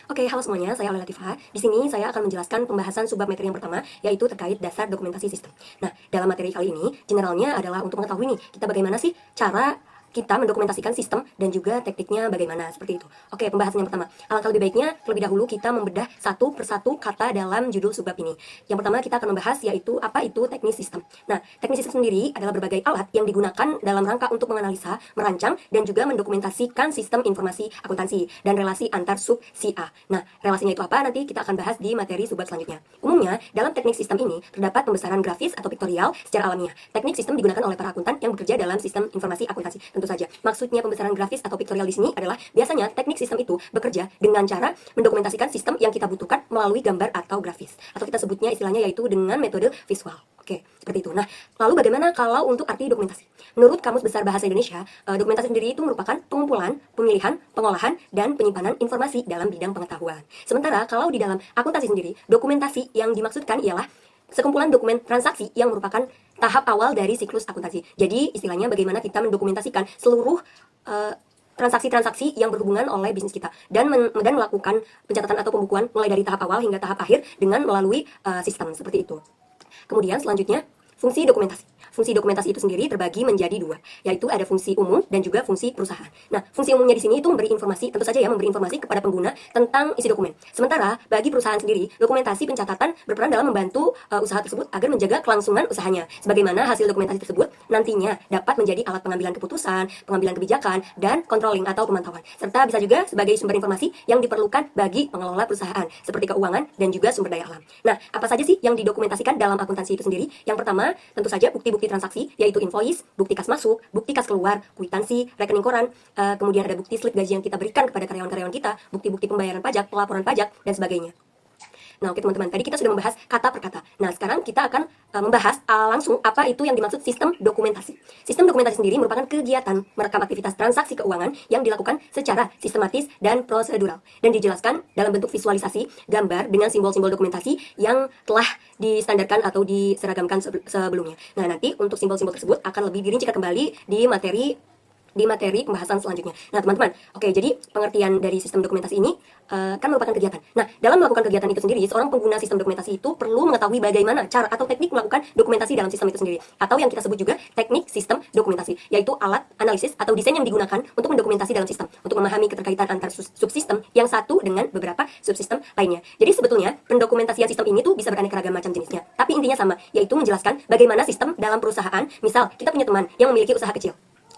Oke, halo semuanya, saya Aulia Latifah. Di sini saya akan menjelaskan pembahasan subbab materi yang pertama, yaitu terkait dasar dokumentasi sistem. Nah, dalam materi kali ini, generalnya adalah untuk mengetahui nih, kita bagaimana sih cara kita mendokumentasikan sistem dan juga tekniknya bagaimana, seperti itu. Oke, pembahasan yang pertama. Alangkah lebih baiknya, terlebih dahulu kita membedah satu persatu kata dalam judul subbab ini. Yang pertama kita akan membahas yaitu apa itu teknis sistem. Nah, teknis sistem sendiri adalah berbagai alat yang digunakan dalam rangka untuk menganalisa, merancang, dan juga mendokumentasikan sistem informasi akuntansi dan relasi antar sub si A. Nah, relasinya itu apa? Nanti kita akan bahas di materi subbab selanjutnya. Umumnya, dalam teknik sistem ini terdapat pembesaran grafis atau piktorial secara alamiah. Teknik sistem digunakan oleh para akuntan yang bekerja dalam sistem informasi akuntansi. Tentu saja. Maksudnya pembesaran grafis atau piktorial di sini adalah biasanya teknik sistem itu bekerja dengan cara mendokumentasikan sistem yang kita butuhkan melalui gambar atau grafis. Atau kita sebutnya istilahnya yaitu dengan metode visual. Oke, seperti itu. Nah, lalu bagaimana kalau untuk arti dokumentasi? Menurut Kamus Besar Bahasa Indonesia, dokumentasi sendiri itu merupakan pengumpulan, pemilihan, pengolahan, dan penyimpanan informasi dalam bidang pengetahuan. Sementara kalau di dalam akuntansi sendiri, dokumentasi yang dimaksudkan ialah sekumpulan dokumen transaksi yang merupakan tahap awal dari siklus akuntansi. Jadi istilahnya bagaimana kita mendokumentasikan seluruh transaksi-transaksi yang berhubungan oleh bisnis kita dan melakukan pencatatan atau pembukuan mulai dari tahap awal hingga tahap akhir dengan melalui sistem seperti itu. Kemudian selanjutnya fungsi dokumentasi. Fungsi dokumentasi itu sendiri terbagi menjadi dua, yaitu ada fungsi umum dan juga fungsi perusahaan. Nah, fungsi umumnya di sini itu memberi informasi, tentu saja ya, memberi informasi kepada pengguna tentang isi dokumen. Sementara bagi perusahaan sendiri, dokumentasi pencatatan berperan dalam membantu usaha tersebut agar menjaga kelangsungan usahanya. Sebagaimana hasil dokumentasi tersebut nantinya dapat menjadi alat pengambilan keputusan, pengambilan kebijakan, dan controlling atau pemantauan. Serta bisa juga sebagai sumber informasi yang diperlukan bagi pengelola perusahaan, seperti keuangan dan juga sumber daya alam. Nah, apa saja sih yang didokumentasikan dalam akuntansi itu sendiri? Yang pertama, tentu saja bukti-bukti transaksi, yaitu invoice, bukti kas masuk, bukti kas keluar, kwitansi, rekening koran, kemudian ada bukti slip gaji yang kita berikan kepada karyawan-karyawan kita, bukti-bukti pembayaran pajak, pelaporan pajak, dan sebagainya. Nah, oke teman-teman, tadi kita sudah membahas kata per kata. Nah, sekarang kita akan membahas langsung apa itu yang dimaksud sistem dokumentasi. Sistem dokumentasi sendiri merupakan kegiatan merekam aktivitas transaksi keuangan yang dilakukan secara sistematis dan prosedural dan dijelaskan dalam bentuk visualisasi gambar dengan simbol-simbol dokumentasi yang telah distandarkan atau diseragamkan sebelumnya. Nah, nanti untuk simbol-simbol tersebut akan lebih dirincikan kembali di materi pembahasan selanjutnya. Nah, teman-teman, oke, jadi pengertian dari sistem dokumentasi ini kan merupakan kegiatan. Nah, dalam melakukan kegiatan itu sendiri, seorang pengguna sistem dokumentasi itu perlu mengetahui bagaimana cara atau teknik melakukan dokumentasi dalam sistem itu sendiri. Atau yang kita sebut juga teknik sistem dokumentasi, yaitu alat analisis atau desain yang digunakan untuk mendokumentasi dalam sistem, untuk memahami keterkaitan antar subsistem yang satu dengan beberapa subsistem lainnya. Jadi sebetulnya pendokumentasian sistem ini tuh bisa beraneka ragam macam jenisnya. Tapi intinya sama, yaitu menjelaskan bagaimana sistem dalam perusahaan. Misal, kita punya teman yang memiliki usaha kecil.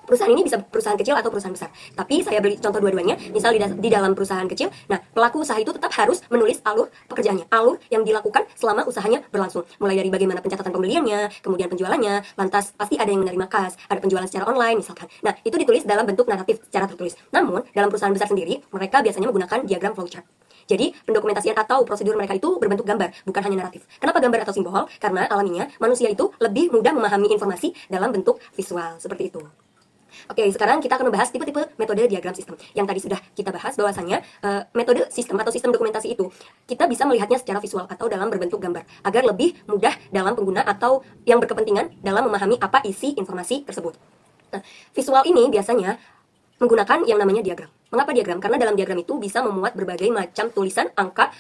Perusahaan ini bisa perusahaan kecil atau perusahaan besar. Tapi saya beri contoh dua-duanya. Misal di dalam perusahaan kecil, nah pelaku usaha itu tetap harus menulis alur pekerjaannya, alur yang dilakukan selama usahanya berlangsung. Mulai dari bagaimana pencatatan pembeliannya, kemudian penjualannya, lantas pasti ada yang menerima kas, ada penjualan secara online misalkan. Nah, itu ditulis dalam bentuk naratif secara tertulis. Namun, dalam perusahaan besar sendiri, mereka biasanya menggunakan diagram flowchart. Jadi, pendokumentasian atau prosedur mereka itu berbentuk gambar, bukan hanya naratif. Kenapa gambar atau simbol? Karena alaminya manusia itu lebih mudah memahami informasi dalam bentuk visual, seperti itu. Oke, sekarang kita akan membahas tipe-tipe metode diagram sistem. Yang tadi sudah kita bahas bahwasanya metode sistem atau sistem dokumentasi itu kita bisa melihatnya secara visual atau dalam berbentuk gambar agar lebih mudah dalam pengguna atau yang berkepentingan dalam memahami apa isi informasi tersebut. Nah, visual ini biasanya menggunakan yang namanya diagram. Mengapa diagram? Karena dalam diagram itu bisa memuat berbagai macam tulisan, angka,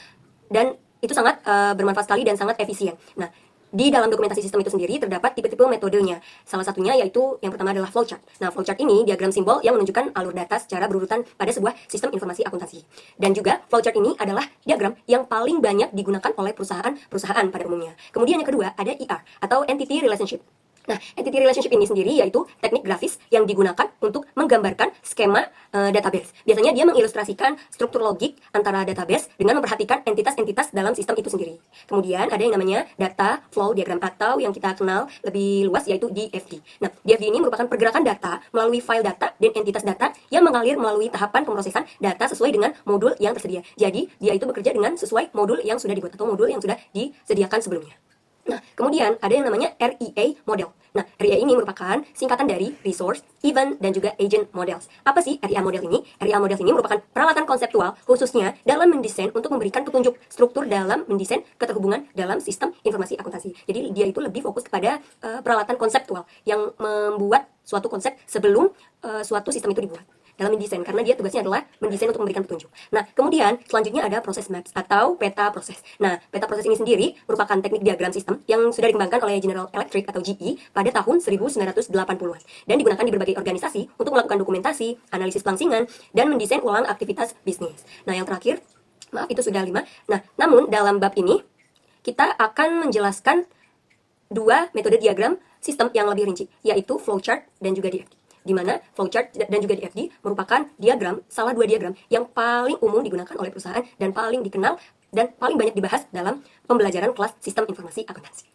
dan itu sangat bermanfaat sekali dan sangat efisien. Nah, di dalam dokumentasi sistem itu sendiri terdapat tipe-tipe metodenya. Salah satunya yaitu yang pertama adalah flowchart. Nah, flowchart ini diagram simbol yang menunjukkan alur data secara berurutan pada sebuah sistem informasi akuntansi. Dan juga flowchart ini adalah diagram yang paling banyak digunakan oleh perusahaan pada umumnya. Kemudian yang kedua ada ER atau Entity Relationship. Nah, entity relationship ini sendiri yaitu teknik grafis yang digunakan untuk menggambarkan skema database. Biasanya dia mengilustrasikan struktur logik antara database dengan memperhatikan entitas-entitas dalam sistem itu sendiri. Kemudian ada yang namanya data flow diagram atau yang kita kenal lebih luas yaitu DFD. Nah, DFD ini merupakan pergerakan data melalui file data dan entitas data yang mengalir melalui tahapan pemrosesan data sesuai dengan modul yang tersedia. Jadi, dia itu bekerja dengan sesuai modul yang sudah dibuat atau modul yang sudah disediakan sebelumnya. Nah, kemudian ada yang namanya REA model. Nah, REA ini merupakan singkatan dari Resource, Event, dan juga Agent Models. Apa sih REA model ini? REA model ini merupakan peralatan konseptual khususnya dalam mendesain untuk memberikan petunjuk struktur dalam mendesain keterhubungan dalam sistem informasi akuntansi. Jadi dia itu lebih fokus kepada peralatan konseptual yang membuat suatu konsep sebelum suatu sistem itu dibuat. dalam mendesain, karena dia tugasnya adalah mendesain untuk memberikan petunjuk. Nah, kemudian selanjutnya ada proses maps atau peta proses. Nah, peta proses ini sendiri merupakan teknik diagram sistem yang sudah dikembangkan oleh General Electric atau GE pada tahun 1980-an dan digunakan di berbagai organisasi untuk melakukan dokumentasi, analisis pelangsingan, dan mendesain ulang aktivitas bisnis. Nah, yang terakhir, maaf itu sudah 5. Nah, namun dalam bab ini kita akan menjelaskan dua metode diagram sistem yang lebih rinci, yaitu flowchart dan juga DFD. Di mana flowchart dan juga DFD merupakan diagram, salah dua diagram yang paling umum digunakan oleh perusahaan dan paling dikenal dan paling banyak dibahas dalam pembelajaran kelas sistem informasi akuntansi.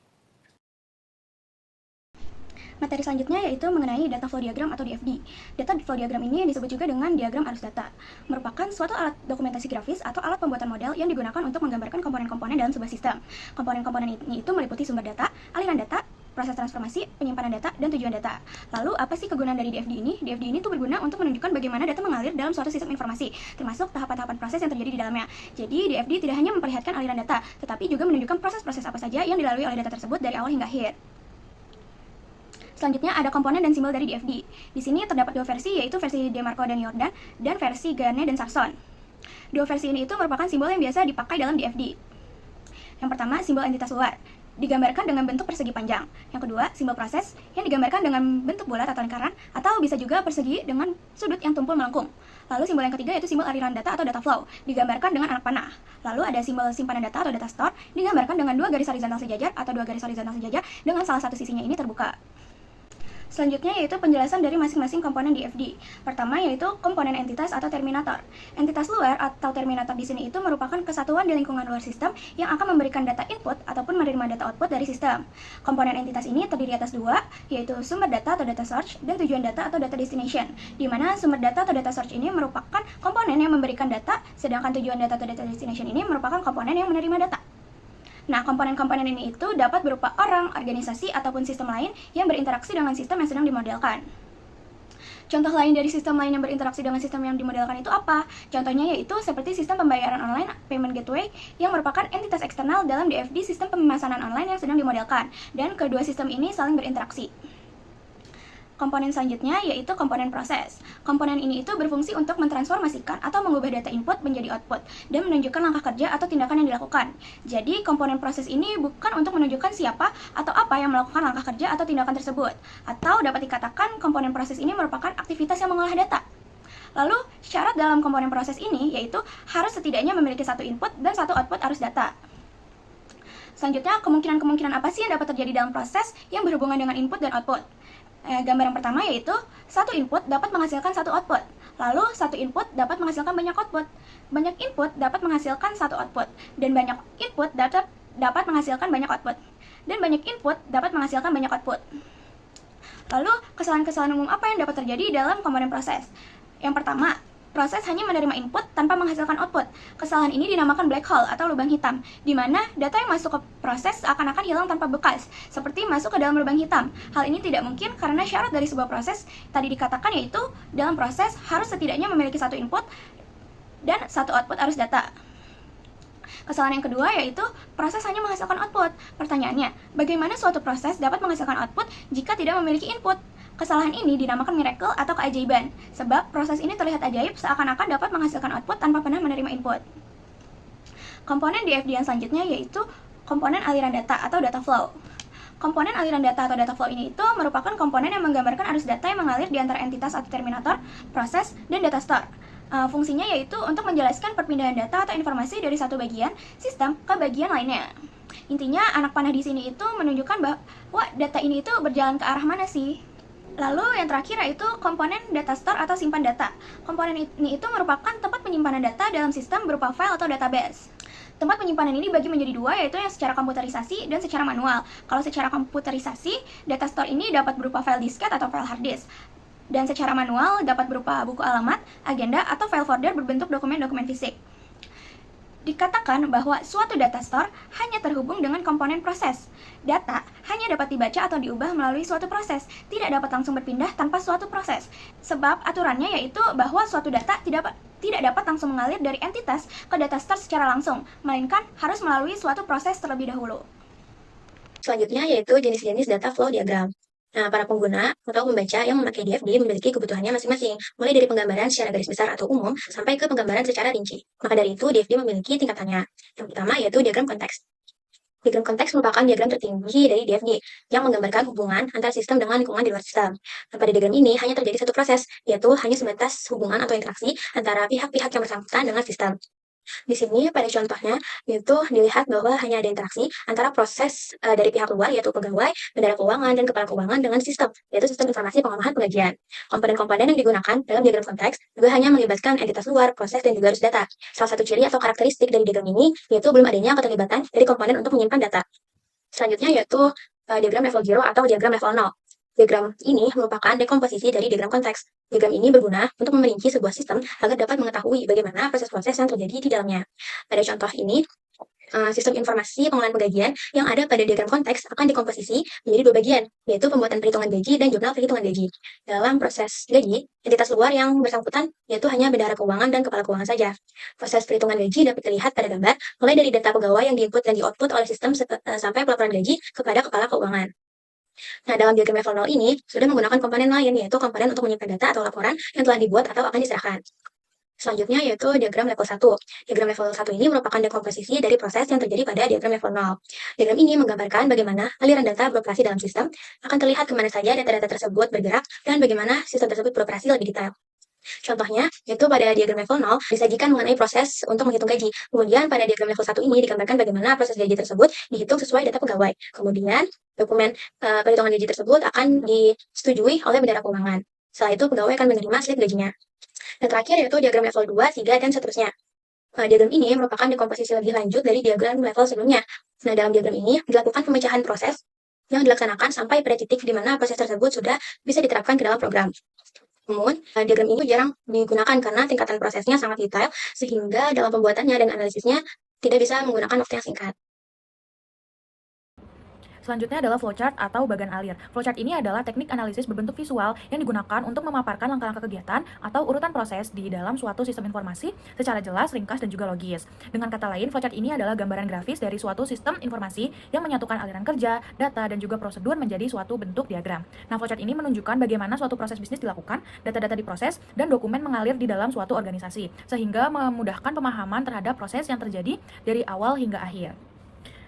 Materi selanjutnya yaitu mengenai data flow diagram atau DFD. Data flow diagram ini disebut juga dengan diagram arus data. Merupakan suatu alat dokumentasi grafis atau alat pembuatan model yang digunakan untuk menggambarkan komponen-komponen dalam sebuah sistem. Komponen-komponen ini itu meliputi sumber data, aliran data, proses transformasi, penyimpanan data, dan tujuan data. Lalu, apa sih kegunaan dari DFD ini? DFD ini tuh berguna untuk menunjukkan bagaimana data mengalir dalam suatu sistem informasi, termasuk tahapan-tahapan proses yang terjadi di dalamnya. Jadi, DFD tidak hanya memperlihatkan aliran data, tetapi juga menunjukkan proses-proses apa saja yang dilalui oleh data tersebut dari awal hingga akhir. Selanjutnya ada komponen dan simbol dari DFD. Di sini terdapat dua versi, yaitu versi DeMarco dan Jordan, dan versi Garne dan Sarson. Dua versi ini itu merupakan simbol yang biasa dipakai dalam DFD. Yang pertama, simbol entitas luar, digambarkan dengan bentuk persegi panjang. Yang kedua, simbol proses, yang digambarkan dengan bentuk bulat atau lingkaran, atau bisa juga persegi dengan sudut yang tumpul melengkung. Lalu simbol yang ketiga yaitu simbol aliran data atau data flow, digambarkan dengan anak panah. Lalu ada simbol simpanan data atau data store, digambarkan dengan dua garis horizontal sejajar atau dua garis horizontal sejajar dengan salah satu sisinya ini terbuka. Selanjutnya yaitu penjelasan dari masing-masing komponen DFD. Pertama yaitu komponen entitas atau terminator. Entitas luar atau terminator di sini itu merupakan kesatuan di lingkungan luar sistem yang akan memberikan data input ataupun menerima data output dari sistem. Komponen entitas ini terdiri atas dua, yaitu sumber data atau data source dan tujuan data atau data destination. Di mana sumber data atau data source ini merupakan komponen yang memberikan data, sedangkan tujuan data atau data destination ini merupakan komponen yang menerima data. Nah, komponen-komponen ini itu dapat berupa orang, organisasi, ataupun sistem lain yang berinteraksi dengan sistem yang sedang dimodelkan. Contoh lain dari sistem lain yang berinteraksi dengan sistem yang dimodelkan itu apa? Contohnya yaitu seperti sistem pembayaran online, payment gateway, yang merupakan entitas eksternal dalam DFD sistem pemesanan online yang sedang dimodelkan, dan kedua sistem ini saling berinteraksi. Komponen selanjutnya yaitu komponen proses. Komponen ini itu berfungsi untuk mentransformasikan atau mengubah data input menjadi output dan menunjukkan langkah kerja atau tindakan yang dilakukan. Jadi, komponen proses ini bukan untuk menunjukkan siapa atau apa yang melakukan langkah kerja atau tindakan tersebut. Atau dapat dikatakan komponen proses ini merupakan aktivitas yang mengolah data. Lalu, syarat dalam komponen proses ini yaitu harus setidaknya memiliki satu input dan satu output arus data. Selanjutnya, kemungkinan-kemungkinan apa sih yang dapat terjadi dalam proses yang berhubungan dengan input dan output? Gambaran pertama yaitu satu input dapat menghasilkan satu output. Lalu satu input dapat menghasilkan banyak output. Banyak input dapat menghasilkan satu output. Dan banyak input dapat menghasilkan banyak output. Dan banyak input dapat menghasilkan banyak output. Lalu kesalahan-kesalahan umum apa yang dapat terjadi dalam komponen proses? Yang pertama, proses hanya menerima input tanpa menghasilkan output. Kesalahan ini dinamakan black hole atau lubang hitam, di mana data yang masuk ke proses seakan-akan hilang tanpa bekas, seperti masuk ke dalam lubang hitam. Hal ini tidak mungkin karena syarat dari sebuah proses tadi dikatakan yaitu dalam proses harus setidaknya memiliki satu input dan satu output arus data. Kesalahan yang kedua yaitu proses hanya menghasilkan output. Pertanyaannya, bagaimana suatu proses dapat menghasilkan output jika tidak memiliki input? Kesalahan ini dinamakan miracle atau keajaiban, sebab proses ini terlihat ajaib seakan-akan dapat menghasilkan output tanpa pernah menerima input. Komponen DFD yang selanjutnya yaitu komponen aliran data atau data flow. Komponen aliran data atau data flow ini itu merupakan komponen yang menggambarkan arus data yang mengalir di antara entitas atau terminator, proses, dan data store. Fungsinya yaitu untuk menjelaskan perpindahan data atau informasi dari satu bagian sistem ke bagian lainnya. Intinya, anak panah di sini itu menunjukkan bahwa data ini itu berjalan ke arah mana sih? Lalu yang terakhir yaitu komponen data store atau simpan data. Komponen ini itu merupakan tempat penyimpanan data dalam sistem berupa file atau database. Tempat penyimpanan ini dibagi menjadi dua, yaitu yang secara komputerisasi dan secara manual. Kalau secara komputerisasi, data store ini dapat berupa file disket atau file hard disk. Dan secara manual dapat berupa buku alamat, agenda, atau file folder berbentuk dokumen-dokumen fisik. Dikatakan bahwa suatu data store hanya terhubung dengan komponen proses. Data hanya dapat dibaca atau diubah melalui suatu proses, tidak dapat langsung berpindah tanpa suatu proses. Sebab aturannya yaitu bahwa suatu data tidak dapat langsung mengalir dari entitas ke data store secara langsung, melainkan harus melalui suatu proses terlebih dahulu. Selanjutnya yaitu jenis-jenis data flow diagram. Nah, para pengguna atau pembaca yang memakai DFD memiliki kebutuhannya masing-masing, mulai dari penggambaran secara garis besar atau umum sampai ke penggambaran secara rinci. Maka dari itu, DFD memiliki tingkatannya. Yang pertama yaitu diagram konteks. Diagram konteks merupakan diagram tertinggi dari DFD yang menggambarkan hubungan antara sistem dengan lingkungan di luar sistem. Nah, pada diagram ini hanya terjadi satu proses, yaitu hanya sebatas hubungan atau interaksi antara pihak-pihak yang bersangkutan dengan sistem. Di sini pada contohnya itu dilihat bahwa hanya ada interaksi antara proses dari pihak luar yaitu pegawai, bendahara keuangan, dan kepala keuangan dengan sistem, yaitu sistem informasi pengolahan penggajian. Komponen-komponen yang digunakan dalam diagram konteks juga hanya melibatkan entitas luar, proses, dan juga arus data. Salah satu ciri atau karakteristik dari diagram ini yaitu belum adanya keterlibatan dari komponen untuk menyimpan data. Selanjutnya yaitu diagram level 0 atau diagram level 0. Diagram ini merupakan dekomposisi dari diagram konteks. Diagram ini berguna untuk memerinci sebuah sistem agar dapat mengetahui bagaimana proses-proses yang terjadi di dalamnya. Pada contoh ini, sistem informasi pengolahan penggajian yang ada pada diagram konteks akan dekomposisi menjadi dua bagian, yaitu pembuatan perhitungan gaji dan jurnal perhitungan gaji. Dalam proses gaji, entitas luar yang bersangkutan yaitu hanya bendahara keuangan dan kepala keuangan saja. Proses perhitungan gaji dapat dilihat pada gambar, mulai dari data pegawai yang diinput dan di-output oleh sistem sampai pelaporan gaji kepada kepala keuangan. Nah, dalam diagram level 0 ini sudah menggunakan komponen lain, yaitu komponen untuk menyimpan data atau laporan yang telah dibuat atau akan diserahkan. Selanjutnya yaitu diagram level 1. Diagram level 1 ini merupakan dekomposisi dari proses yang terjadi pada diagram level 0. Diagram ini menggambarkan bagaimana aliran data beroperasi dalam sistem, akan terlihat kemana saja data-data tersebut bergerak, dan bagaimana sistem tersebut beroperasi lebih detail. Contohnya, yaitu pada diagram level 0 disajikan mengenai proses untuk menghitung gaji. Kemudian pada diagram level 1 ini digambarkan bagaimana proses gaji tersebut dihitung sesuai data pegawai. Kemudian dokumen perhitungan gaji tersebut akan disetujui oleh bendahara keuangan. Setelah itu pegawai akan menerima slip gajinya. Dan terakhir yaitu diagram level 2, 3, dan seterusnya. Diagram ini merupakan dekomposisi lebih lanjut dari diagram level sebelumnya. Nah, dalam diagram ini dilakukan pemecahan proses yang dilaksanakan sampai pada titik di mana proses tersebut sudah bisa diterapkan ke dalam program. Namun, diagram ini jarang digunakan karena tingkatan prosesnya sangat detail, sehingga dalam pembuatannya dan analisisnya tidak bisa menggunakan waktu yang singkat. Selanjutnya adalah flowchart atau bagan alir. Flowchart ini adalah teknik analisis berbentuk visual yang digunakan untuk memaparkan langkah-langkah kegiatan atau urutan proses di dalam suatu sistem informasi secara jelas, ringkas, dan juga logis. Dengan kata lain, flowchart ini adalah gambaran grafis dari suatu sistem informasi yang menyatukan aliran kerja, data, dan juga prosedur menjadi suatu bentuk diagram. Nah, flowchart ini menunjukkan bagaimana suatu proses bisnis dilakukan, data-data diproses, dan dokumen mengalir di dalam suatu organisasi, sehingga memudahkan pemahaman terhadap proses yang terjadi dari awal hingga akhir.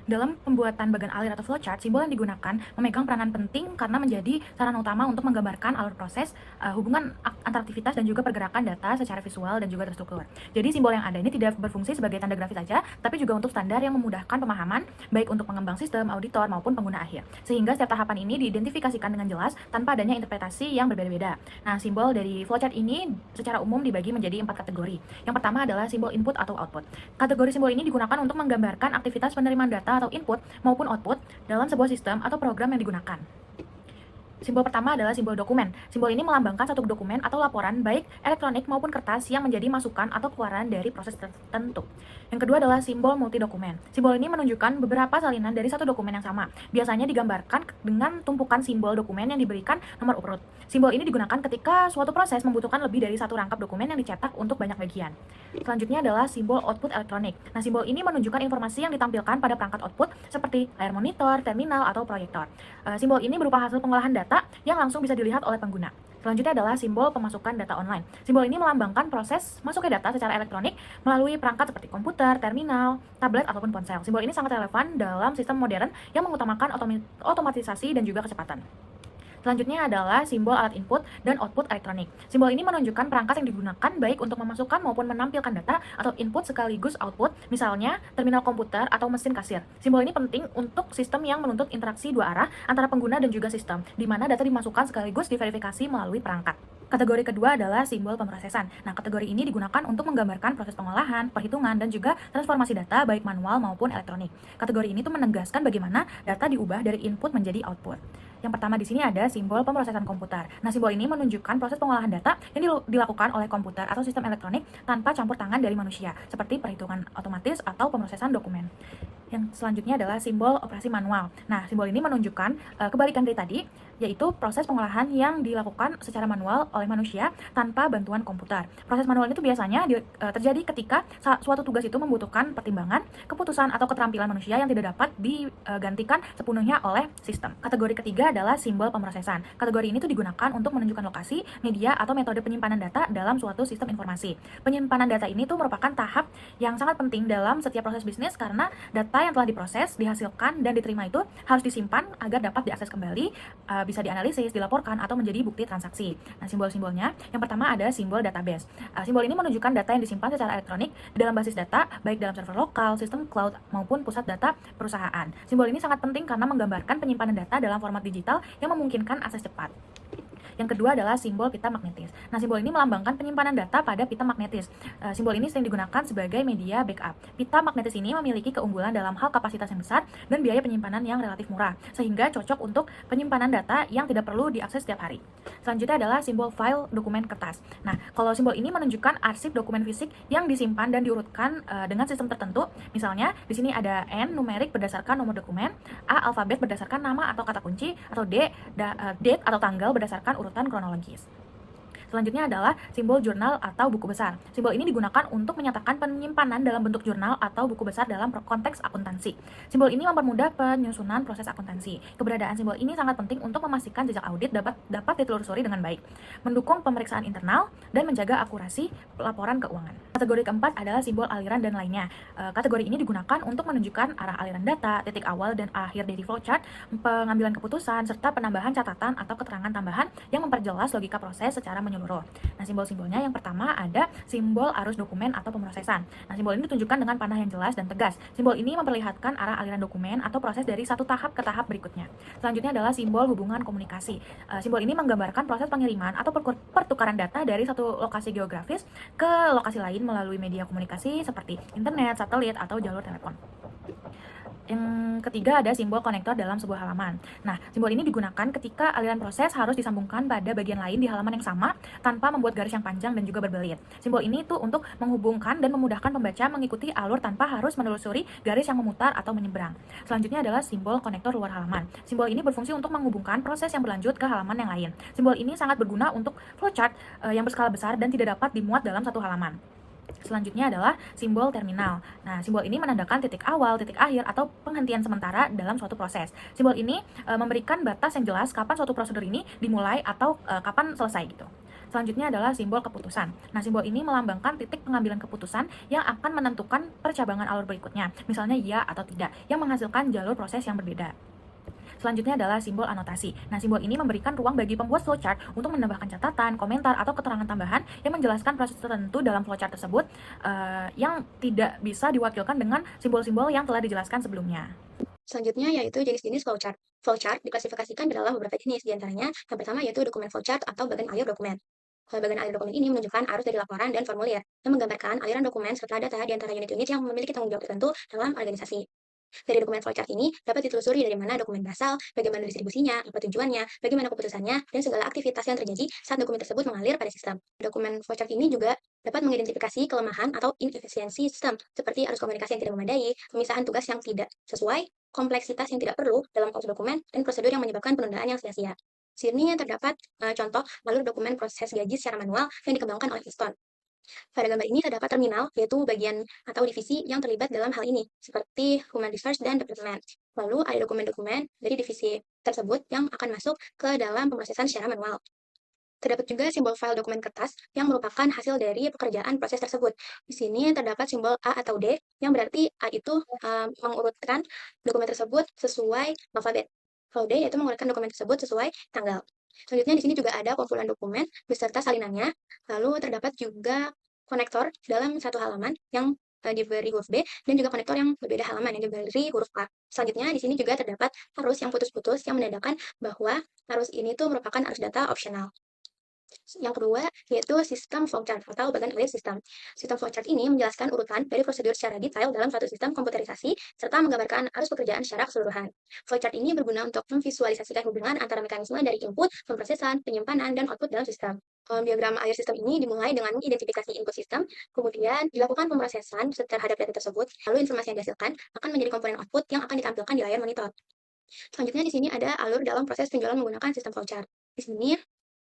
Dalam pembuatan bagan alir atau flowchart, simbol yang digunakan memegang peranan penting karena menjadi sarana utama untuk menggambarkan alur proses, hubungan antar aktivitas dan juga pergerakan data secara visual dan juga terstruktur. Jadi simbol yang ada ini tidak berfungsi sebagai tanda grafis saja, tapi juga untuk standar yang memudahkan pemahaman baik untuk pengembang sistem, auditor maupun pengguna akhir. Sehingga setiap tahapan ini diidentifikasikan dengan jelas tanpa adanya interpretasi yang berbeda-beda. Nah, simbol dari flowchart ini secara umum dibagi menjadi 4 kategori. Yang pertama adalah simbol input atau output. Kategori simbol ini digunakan untuk menggambarkan aktivitas penerimaan data atau input maupun output dalam sebuah sistem atau program yang digunakan. Simbol pertama adalah simbol dokumen. Simbol ini melambangkan satu dokumen atau laporan baik elektronik maupun kertas yang menjadi masukan atau keluaran dari proses tertentu. Yang kedua adalah simbol multidokumen. Simbol ini menunjukkan beberapa salinan dari satu dokumen yang sama. Biasanya digambarkan dengan tumpukan simbol dokumen yang diberikan nomor urut. Simbol ini digunakan ketika suatu proses membutuhkan lebih dari satu rangkap dokumen yang dicetak untuk banyak bagian. Selanjutnya adalah simbol output elektronik. Nah, simbol ini menunjukkan informasi yang ditampilkan pada perangkat output seperti layar monitor, terminal, atau proyektor. Simbol ini berupa hasil pengolahan data yang langsung bisa dilihat oleh pengguna. Selanjutnya adalah simbol pemasukan data online. Simbol ini melambangkan proses masuknya data secara elektronik melalui perangkat seperti komputer, terminal, tablet, ataupun ponsel. Simbol ini sangat relevan dalam sistem modern yang mengutamakan otomatisasi dan juga kecepatan. Selanjutnya adalah simbol alat input dan output elektronik. Simbol ini menunjukkan perangkat yang digunakan baik untuk memasukkan maupun menampilkan data atau input sekaligus output, misalnya terminal komputer atau mesin kasir. Simbol ini penting untuk sistem yang menuntut interaksi dua arah antara pengguna dan juga sistem, di mana data dimasukkan sekaligus diverifikasi melalui perangkat. Kategori kedua adalah simbol pemrosesan. Nah, kategori ini digunakan untuk menggambarkan proses pengolahan, perhitungan, dan juga transformasi data baik manual maupun elektronik. Kategori ini tuh menegaskan bagaimana data diubah dari input menjadi output. Yang pertama di sini ada simbol pemrosesan komputer. Nah, simbol ini menunjukkan proses pengolahan data yang dilakukan oleh komputer atau sistem elektronik tanpa campur tangan dari manusia, seperti perhitungan otomatis atau pemrosesan dokumen. Yang selanjutnya adalah simbol operasi manual. Nah, simbol ini menunjukkan kebalikan dari tadi, yaitu proses pengolahan yang dilakukan secara manual oleh manusia tanpa bantuan komputer. Proses manual itu biasanya terjadi ketika suatu tugas itu membutuhkan pertimbangan, keputusan, atau keterampilan manusia yang tidak dapat digantikan sepenuhnya oleh sistem. Kategori ketiga adalah simbol pemrosesan. Kategori ini tuh digunakan untuk menunjukkan lokasi, media, atau metode penyimpanan data dalam suatu sistem informasi. Penyimpanan data ini tuh merupakan tahap yang sangat penting dalam setiap proses bisnis karena data yang telah diproses, dihasilkan, dan diterima itu harus disimpan agar dapat diakses kembali, bisa dianalisis, dilaporkan, atau menjadi bukti transaksi. Nah, simbol-simbolnya, yang pertama ada simbol database. Simbol ini menunjukkan data yang disimpan secara elektronik di dalam basis data, baik dalam server lokal, sistem cloud, maupun pusat data perusahaan. Simbol ini sangat penting karena menggambarkan penyimpanan data dalam format digital yang memungkinkan akses cepat. Yang kedua adalah simbol pita magnetis. Nah, simbol ini melambangkan penyimpanan data pada pita magnetis. Simbol ini sering digunakan sebagai media backup. Pita magnetis ini memiliki keunggulan dalam hal kapasitas yang besar dan biaya penyimpanan yang relatif murah, sehingga cocok untuk penyimpanan data yang tidak perlu diakses setiap hari. Selanjutnya adalah simbol file dokumen kertas. Nah, kalau simbol ini menunjukkan arsip dokumen fisik yang disimpan dan diurutkan dengan sistem tertentu. Misalnya, di sini ada N numerik berdasarkan nomor dokumen, A alfabet berdasarkan nama atau kata kunci, atau date atau tanggal berdasarkan urutan kronologis. Selanjutnya adalah simbol jurnal atau buku besar. Simbol ini digunakan untuk menyatakan penyimpanan dalam bentuk jurnal atau buku besar dalam konteks akuntansi. Simbol ini mempermudah penyusunan proses akuntansi. Keberadaan simbol ini sangat penting untuk memastikan jejak audit dapat ditelusuri dengan baik, mendukung pemeriksaan internal, dan menjaga akurasi laporan keuangan. Kategori keempat adalah simbol aliran dan lainnya. Kategori ini digunakan untuk menunjukkan arah aliran data, titik awal dan akhir dari flowchart, pengambilan keputusan, serta penambahan catatan atau keterangan tambahan yang memperjelas logika proses secara menyeluruh. Nah, simbol-simbolnya yang pertama ada simbol arus dokumen atau pemrosesan. Nah, simbol ini ditunjukkan dengan panah yang jelas dan tegas. Simbol ini memperlihatkan arah aliran dokumen atau proses dari satu tahap ke tahap berikutnya. Selanjutnya adalah simbol hubungan komunikasi. Simbol ini menggambarkan proses pengiriman atau pertukaran data dari satu lokasi geografis ke lokasi lain melalui media komunikasi seperti internet, satelit, atau jalur telepon. Yang ketiga ada simbol konektor dalam sebuah halaman. Nah, simbol ini digunakan ketika aliran proses harus disambungkan pada bagian lain di halaman yang sama tanpa membuat garis yang panjang dan juga berbelit. Simbol ini tuh untuk menghubungkan dan memudahkan pembaca mengikuti alur tanpa harus menelusuri garis yang memutar atau menyeberang. Selanjutnya adalah simbol konektor luar halaman. Simbol ini berfungsi untuk menghubungkan proses yang berlanjut ke halaman yang lain. Simbol ini sangat berguna untuk flowchart yang berskala besar dan tidak dapat dimuat dalam satu halaman. Selanjutnya adalah simbol terminal. Nah, simbol ini menandakan titik awal, titik akhir, atau penghentian sementara dalam suatu proses. Simbol ini memberikan batas yang jelas kapan suatu prosedur ini dimulai atau kapan selesai gitu. Selanjutnya adalah simbol keputusan. Nah, simbol ini melambangkan titik pengambilan keputusan yang akan menentukan percabangan alur berikutnya, misalnya ya atau tidak, yang menghasilkan jalur proses yang berbeda. Selanjutnya adalah simbol anotasi. Nah, simbol ini memberikan ruang bagi pembuat flowchart untuk menambahkan catatan, komentar, atau keterangan tambahan yang menjelaskan proses tertentu dalam flowchart tersebut yang tidak bisa diwakilkan dengan simbol-simbol yang telah dijelaskan sebelumnya. Selanjutnya yaitu jenis-jenis flowchart. Flowchart diklasifikasikan dalam beberapa jenis, diantaranya yang pertama yaitu dokumen flowchart atau bagan alir dokumen. Bagan alir dokumen ini menunjukkan arus dari laporan dan formulir, yang menggambarkan aliran dokumen serta data di antara unit-unit yang memiliki tanggung jawab tertentu dalam organisasi. Dari dokumen flowchart ini dapat ditelusuri dari mana dokumen berasal, bagaimana distribusinya, apa tujuannya, bagaimana keputusannya, dan segala aktivitas yang terjadi saat dokumen tersebut mengalir pada sistem. Dokumen flowchart ini juga dapat mengidentifikasi kelemahan atau inefisiensi sistem, seperti arus komunikasi yang tidak memadai, pemisahan tugas yang tidak sesuai, kompleksitas yang tidak perlu dalam proses dokumen, dan prosedur yang menyebabkan penundaan yang sia-sia. Sini terdapat contoh alur dokumen proses gaji secara manual yang dikembangkan oleh Keystone. Pada gambar ini terdapat terminal, yaitu bagian atau divisi yang terlibat dalam hal ini, seperti Human Resource dan Department. Lalu ada dokumen-dokumen dari divisi tersebut yang akan masuk ke dalam pemrosesan secara manual. Terdapat juga simbol file dokumen kertas yang merupakan hasil dari pekerjaan proses tersebut. Di sini terdapat simbol A atau D, yang berarti A itu mengurutkan dokumen tersebut sesuai alfabet. Kalau D yaitu mengurutkan dokumen tersebut sesuai tanggal. Selanjutnya di sini juga ada kumpulan dokumen beserta salinannya. Lalu terdapat juga konektor dalam satu halaman yang diberi huruf B dan juga konektor yang berbeda halaman yang diberi huruf A. Selanjutnya di sini juga terdapat arus yang putus-putus yang menandakan bahwa arus ini tuh merupakan arus data opsional. Yang kedua, yaitu sistem flowchart atau bagan alir sistem. Sistem flowchart ini menjelaskan urutan dari prosedur secara detail dalam suatu sistem komputerisasi, serta menggambarkan arus pekerjaan secara keseluruhan. Flowchart ini berguna untuk memvisualisasikan hubungan antara mekanisme dari input, pemrosesan, penyimpanan, dan output dalam sistem. Diagram alir sistem ini dimulai dengan mengidentifikasi input sistem, kemudian dilakukan pemrosesan terhadap data tersebut, lalu informasi yang dihasilkan akan menjadi komponen output yang akan ditampilkan di layar monitor. Selanjutnya di sini ada alur dalam proses penjualan menggunakan sistem flowchart. Di sini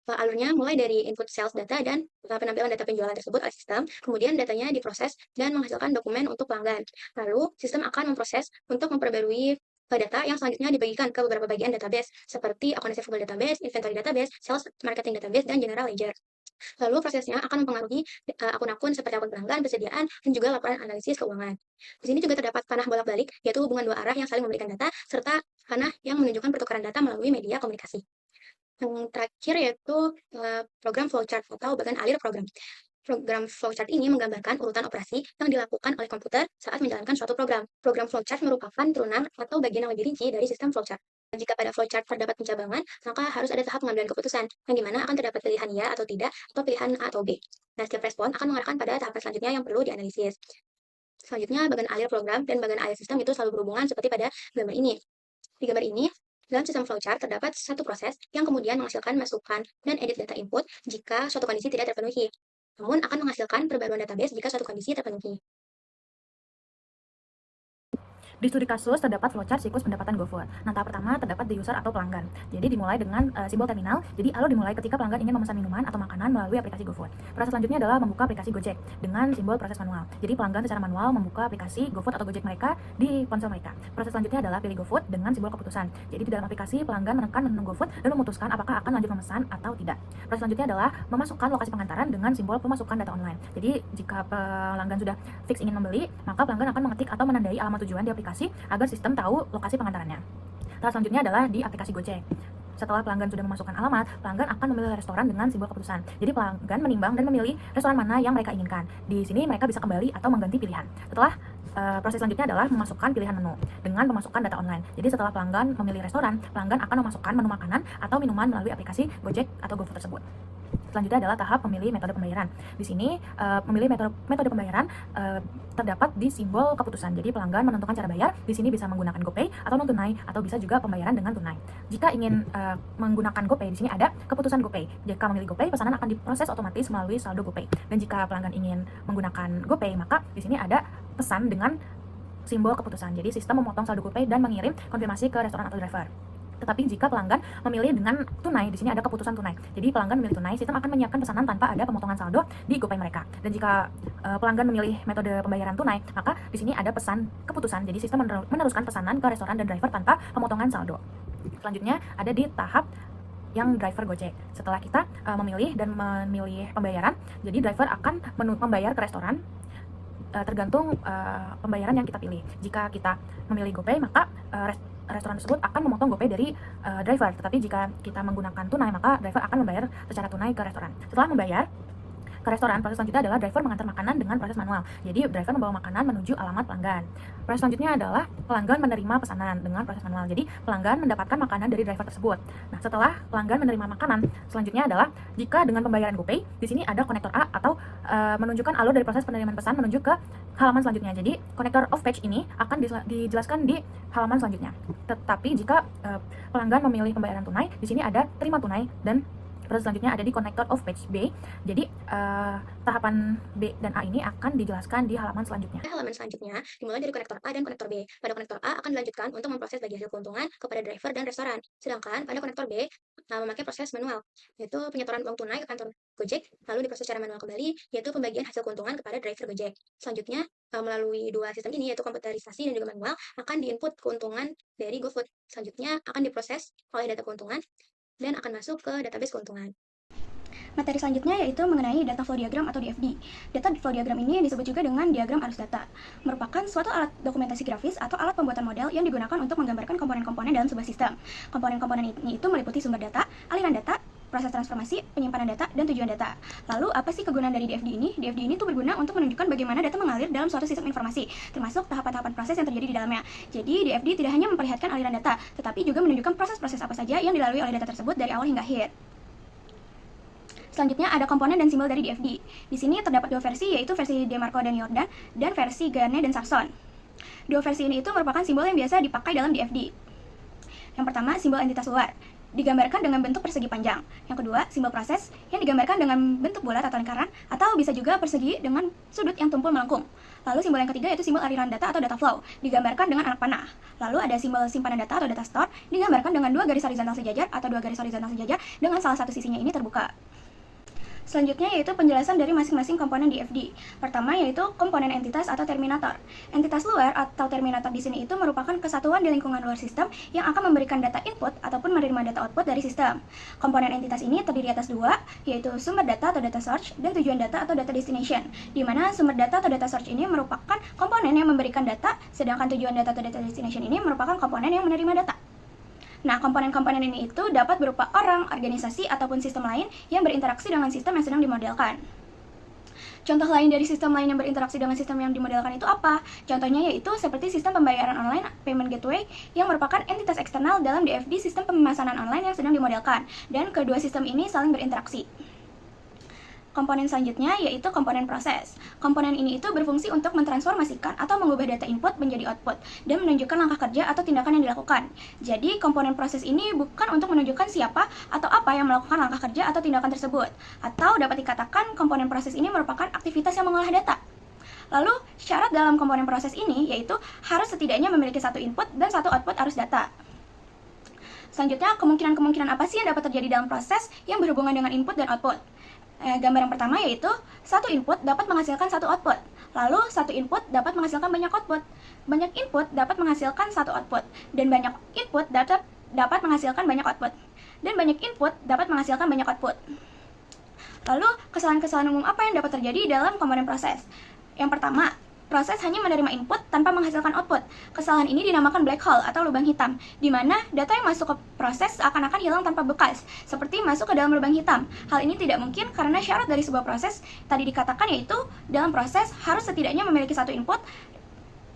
alurnya mulai dari input sales data dan penampilan data penjualan tersebut oleh sistem, kemudian datanya diproses dan menghasilkan dokumen untuk pelanggan. Lalu, sistem akan memproses untuk memperbarui data yang selanjutnya dibagikan ke beberapa bagian database, seperti account receivable database, inventory database, sales marketing database, dan general ledger. Lalu prosesnya akan mempengaruhi akun-akun seperti akun pelanggan, persediaan, dan juga laporan analisis keuangan. Di sini juga terdapat panah bolak-balik, yaitu hubungan dua arah yang saling memberikan data, serta panah yang menunjukkan pertukaran data melalui media komunikasi. Yang terakhir yaitu program flowchart atau bagan alir program. Program flowchart ini menggambarkan urutan operasi yang dilakukan oleh komputer saat menjalankan suatu program. Program flowchart merupakan turunan atau bagian yang lebih rinci dari sistem flowchart. Jika pada flowchart terdapat pencabangan, maka harus ada tahap pengambilan keputusan, yang dimana akan terdapat pilihan ya atau tidak, atau pilihan A atau B. Nah, setiap respon akan mengarahkan pada tahapan selanjutnya yang perlu dianalisis. Selanjutnya, bagan alir program dan bagan alir sistem itu selalu berhubungan seperti pada gambar ini. Di gambar ini, dalam sistem flowchart terdapat satu proses yang kemudian menghasilkan masukan dan edit data input jika suatu kondisi tidak terpenuhi, namun akan menghasilkan perbaruan database jika suatu kondisi terpenuhi. Di studi kasus terdapat flowchart siklus pendapatan GoFood. Nah, tahap pertama terdapat di user atau pelanggan. Jadi dimulai dengan simbol terminal. Jadi alur dimulai ketika pelanggan ingin memesan minuman atau makanan melalui aplikasi GoFood. Proses selanjutnya adalah membuka aplikasi Gojek dengan simbol proses manual. Jadi pelanggan secara manual membuka aplikasi GoFood atau Gojek mereka di ponsel mereka. Proses selanjutnya adalah pilih GoFood dengan simbol keputusan. Jadi di dalam aplikasi pelanggan menekan menu GoFood dan memutuskan apakah akan lanjut memesan atau tidak. Proses selanjutnya adalah memasukkan lokasi pengantaran dengan simbol pemasukan data online. Jadi jika pelanggan sudah fix ingin membeli, maka pelanggan akan mengetik atau menandai alamat tujuan di aplikasi agar sistem tahu lokasi pengantarannya. Tahap selanjutnya adalah di aplikasi Gojek. Setelah pelanggan sudah memasukkan alamat, pelanggan akan memilih restoran dengan simbol keputusan. Jadi pelanggan menimbang dan memilih restoran mana yang mereka inginkan. Di sini mereka bisa kembali atau mengganti pilihan. Setelah proses selanjutnya adalah memasukkan pilihan menu dengan pemasukan data online. Jadi setelah pelanggan memilih restoran, pelanggan akan memasukkan menu makanan atau minuman melalui aplikasi Gojek atau GoFood tersebut. Selanjutnya adalah tahap memilih metode pembayaran. Di sini memilih metode pembayaran terdapat di simbol keputusan. Jadi pelanggan menentukan cara bayar. Di sini bisa menggunakan GoPay atau non tunai atau bisa juga pembayaran dengan tunai. Jika ingin menggunakan GoPay, di sini ada keputusan GoPay. Jika memilih GoPay, pesanan akan diproses otomatis melalui saldo GoPay. Dan jika pelanggan ingin menggunakan GoPay, maka di sini ada pesan dengan simbol keputusan. Jadi sistem memotong saldo GoPay dan mengirim konfirmasi ke restoran atau driver. Tetapi jika pelanggan memilih dengan tunai, di sini ada keputusan tunai. Jadi pelanggan memilih tunai, sistem akan menyiapkan pesanan tanpa ada pemotongan saldo di GoPay mereka. Dan jika pelanggan memilih metode pembayaran tunai, maka di sini ada pesan keputusan. Jadi sistem meneruskan pesanan ke restoran dan driver tanpa pemotongan saldo. Selanjutnya ada di tahap yang driver Gojek. Setelah kita memilih pembayaran, jadi driver akan membayar ke restoran tergantung pembayaran yang kita pilih. Jika kita memilih GoPay, maka restoran tersebut akan memotong GoPay dari driver. Tetapi jika kita menggunakan tunai, maka driver akan membayar secara tunai ke restoran. Setelah membayar ke restoran, proses selanjutnya adalah driver mengantar makanan dengan proses manual. Jadi driver membawa makanan menuju alamat pelanggan. Proses selanjutnya adalah pelanggan menerima pesanan dengan proses manual. Jadi pelanggan mendapatkan makanan dari driver tersebut. Nah, setelah pelanggan menerima makanan, selanjutnya adalah jika dengan pembayaran GoPay, di sini ada konektor A atau menunjukkan alur dari proses penerimaan pesan menuju ke halaman selanjutnya. Jadi konektor off page ini akan dijelaskan di halaman selanjutnya. Tetapi jika pelanggan memilih pembayaran tunai, di sini ada terima tunai dan proses selanjutnya ada di konektor off page B. Jadi tahapan B dan A ini akan dijelaskan di halaman selanjutnya. Halaman selanjutnya dimulai dari konektor A dan konektor B. Pada konektor A akan dilanjutkan untuk memproses bagi hasil keuntungan kepada driver dan restoran. Sedangkan pada konektor B memakai proses manual, yaitu penyetoran uang tunai ke kantor Gojek, lalu diproses secara manual kembali, yaitu pembagian hasil keuntungan kepada driver Gojek. Selanjutnya, melalui dua sistem ini, yaitu komputerisasi dan juga manual, akan diinput keuntungan dari GoFood. Selanjutnya akan diproses oleh data keuntungan dan akan masuk ke database keuntungan. Materi selanjutnya yaitu mengenai data flow diagram atau DFD. Data flow diagram ini disebut juga dengan diagram arus data. Merupakan suatu alat dokumentasi grafis atau alat pembuatan model yang digunakan untuk menggambarkan komponen-komponen dalam sebuah sistem. Komponen-komponen ini itu meliputi sumber data, aliran data, proses transformasi, penyimpanan data, dan tujuan data. Lalu, apa sih kegunaan dari DFD ini? DFD ini tuh berguna untuk menunjukkan bagaimana data mengalir dalam suatu sistem informasi, termasuk tahapan-tahapan proses yang terjadi di dalamnya. Jadi, DFD tidak hanya memperlihatkan aliran data, tetapi juga menunjukkan proses-proses apa saja yang dilalui oleh data tersebut dari awal hingga akhir. Selanjutnya ada komponen dan simbol dari DFD. Di sini terdapat dua versi, yaitu versi DeMarco dan Jordan, dan versi Garnet dan Sarson. Dua versi ini itu merupakan simbol yang biasa dipakai dalam DFD. Yang pertama, simbol entitas luar, digambarkan dengan bentuk persegi panjang. Yang kedua, simbol proses, yang digambarkan dengan bentuk bulat atau lingkaran, atau bisa juga persegi dengan sudut yang tumpul melengkung. Lalu simbol yang ketiga yaitu simbol aliran data atau data flow, digambarkan dengan anak panah. Lalu ada simbol simpanan data atau data store, digambarkan dengan dua garis horizontal sejajar atau dua garis horizontal sejajar dengan salah satu sisinya ini terbuka. Selanjutnya yaitu penjelasan dari masing-masing komponen DFD. Pertama yaitu komponen entitas atau terminator. Entitas luar atau terminator di sini itu merupakan kesatuan di lingkungan luar sistem yang akan memberikan data input ataupun menerima data output dari sistem. Komponen entitas ini terdiri atas dua, yaitu sumber data atau data source dan tujuan data atau data destination. Di mana sumber data atau data source ini merupakan komponen yang memberikan data, sedangkan tujuan data atau data destination ini merupakan komponen yang menerima data. Nah, komponen-komponen ini itu dapat berupa orang, organisasi, ataupun sistem lain yang berinteraksi dengan sistem yang sedang dimodelkan. Contoh lain dari sistem lain yang berinteraksi dengan sistem yang dimodelkan itu apa? Contohnya yaitu seperti sistem pembayaran online, payment gateway, yang merupakan entitas eksternal dalam DFD sistem pemesanan online yang sedang dimodelkan, dan kedua sistem ini saling berinteraksi. Komponen selanjutnya yaitu komponen proses. Komponen ini itu berfungsi untuk mentransformasikan atau mengubah data input menjadi output dan menunjukkan langkah kerja atau tindakan yang dilakukan. Jadi, komponen proses ini bukan untuk menunjukkan siapa atau apa yang melakukan langkah kerja atau tindakan tersebut. Atau dapat dikatakan komponen proses ini merupakan aktivitas yang mengolah data. Lalu, syarat dalam komponen proses ini yaitu harus setidaknya memiliki satu input dan satu output arus data. Selanjutnya, kemungkinan-kemungkinan apa sih yang dapat terjadi dalam proses yang berhubungan dengan input dan output? Gambar yang pertama yaitu satu input dapat menghasilkan satu output. Lalu satu input dapat menghasilkan banyak output. Banyak input dapat menghasilkan satu output. Dan banyak input dapat menghasilkan banyak output. Dan banyak input dapat menghasilkan banyak output. Lalu kesalahan-kesalahan umum apa yang dapat terjadi dalam komponen proses? Yang pertama, proses hanya menerima input tanpa menghasilkan output. Kesalahan ini dinamakan black hole atau lubang hitam, di mana data yang masuk ke proses seakan-akan hilang tanpa bekas, seperti masuk ke dalam lubang hitam. Hal ini tidak mungkin karena syarat dari sebuah proses tadi dikatakan yaitu dalam proses harus setidaknya memiliki satu input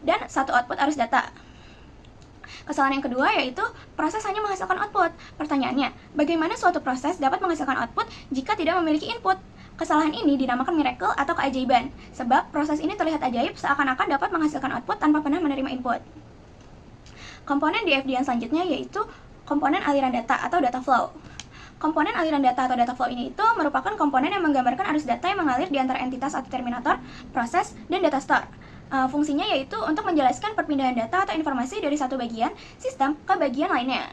dan satu output arus data. Kesalahan yang kedua yaitu proses hanya menghasilkan output. Pertanyaannya, bagaimana suatu proses dapat menghasilkan output jika tidak memiliki input? Kesalahan ini dinamakan miracle atau keajaiban, sebab proses ini terlihat ajaib seakan-akan dapat menghasilkan output tanpa pernah menerima input. Komponen DFD yang selanjutnya yaitu komponen aliran data atau data flow. Komponen aliran data atau data flow ini itu merupakan komponen yang menggambarkan arus data yang mengalir di antara entitas atau terminator, proses, dan data store. Fungsinya yaitu untuk menjelaskan perpindahan data atau informasi dari satu bagian sistem ke bagian lainnya.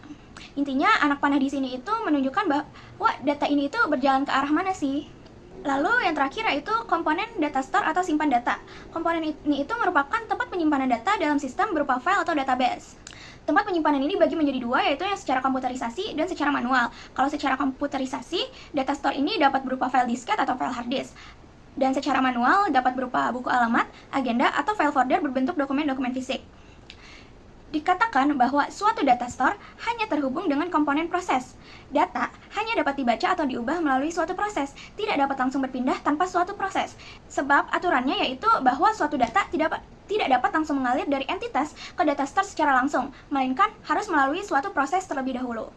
Intinya, anak panah di sini itu menunjukkan bahwa data ini itu berjalan ke arah mana sih? Lalu yang terakhir yaitu komponen data store atau simpan data. Komponen ini itu merupakan tempat penyimpanan data dalam sistem berupa file atau database. Tempat penyimpanan ini dibagi menjadi dua, yaitu yang secara komputerisasi dan secara manual. Kalau secara komputerisasi, data store ini dapat berupa file disket atau file hard disk. Dan secara manual dapat berupa buku alamat, agenda, atau file folder berbentuk dokumen-dokumen fisik. Dikatakan bahwa suatu data store hanya terhubung dengan komponen proses. Data hanya dapat dibaca atau diubah melalui suatu proses, tidak dapat langsung berpindah tanpa suatu proses. Sebab aturannya yaitu bahwa suatu data tidak dapat langsung mengalir dari entitas ke data store secara langsung, melainkan harus melalui suatu proses terlebih dahulu.